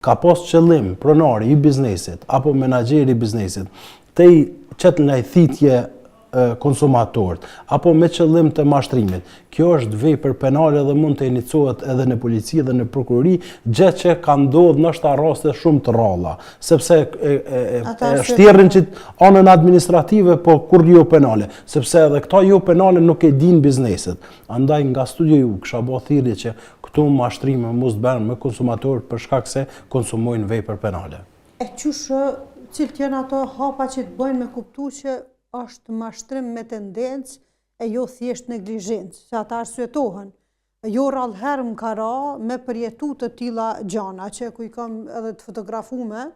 ka pas qëllim pronari i biznesit apo menaxheri i biznesit të i qetë lajthitje konsumatorët apo me qëllim të mashtrimit. Kjo është vepër penale dhe mund të inicohet edhe në polici dhe në prokurori, gjë që ka ndodhur ndoshta raste shumë të rralla, sepse shtjerrin që anën administrative, po kur jo penale, sepse edhe këta jo penale nuk e din bizneset. Andaj nga studio ju kisha bë thirrje që këto mashtrime mos bëhen me konsumatorët për shkak se konsumojnë vepër penale. Cilët janë ato hapa që të bëjnë me kuptu që është mashtrim me tendencë e jo thjesht neglizhencë, se ata arsyetohen. Jo rallëherë më ka ra me përjetu të tilla gjana, që ku i kam edhe të fotografume,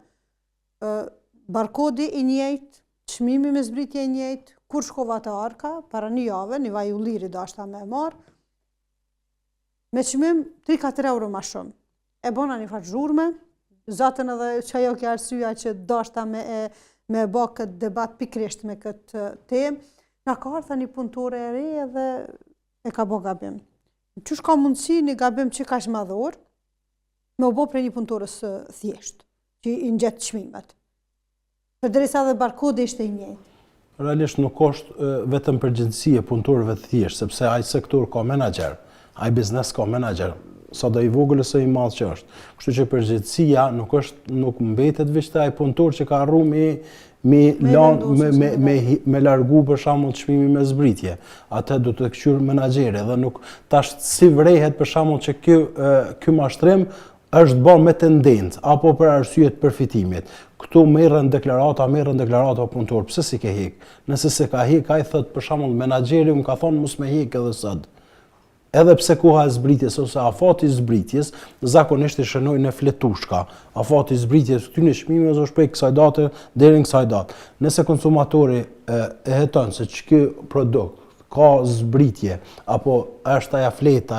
barkodi i njëjtë, çmimi me zbritje i njëjtë, kur shkova te Arka, para një jave, një vaj ulliri dashta me marë, me çmim 3-4 euro ma shumë. E bona një faqë zhurme, zatën edhe që ajo kja arsyeja që dashta me bë këtë debat pikrisht me këtë temë, nga ka ardha një punëtore e re edhe e ka bë gabim. Qysh ka mundësi një gabim që ka madhor, me u bë për një punëtorës thjesht, që i ngjet çmimet. Përderisa dhe barkodi ishte i njëjtë. Realisht nuk është vetëm përgjegjësi e punëtorëve të thjesht, sepse ai sektor ka menaxher, ai biznes ka menaxher. Sa do i vogël ose i madh që është. Kështu që përgjegjësia nuk mbetet veç te ai punëtor që ka arru me largu për shembull çmimi me zbritje. Atë do të kqyr menaxhere dhe nuk tash si vrehet për shembull që ky mashtrim është bërë me tendencë apo për arsye të përfitimit. Këtu merren deklarata punëtor, pse si ke hek? Nëse se ka hek, ai thot për shembull menaxheri më ka thonë mos me hek edhe sot. Edhe pse koha e zbritjes ose afati i zbritjes zakonisht i shënojnë në fletushka. Afati i zbritjes këtyre çmimeve është prej kësaj date deri në kësaj datë. Nëse konsumatori e heton se ky produkt ka zbritje apo është ajo fleta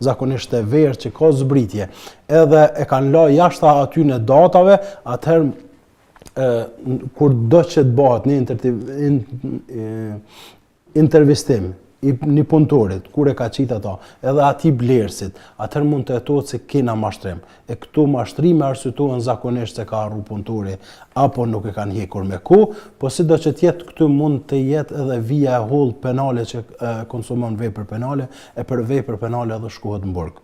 zakonisht e verë që ka zbritje, edhe e kanë lënë jashtë atyre datave, atëherë kur do që të bëhet një intervistim një punëtorit, kur e ka qitë ato, edhe ati blerësit, atër mund të jetohet se kena mashtrim. E këto mashtrime arsyetohen zakonisht se ka arru punëtori, apo nuk e kanë hekur me ku, po si do që tjetë këtu mund të jetë edhe vija e hollë penale që konsumon vepër penale, e për vepër penale edhe shkohet në burg.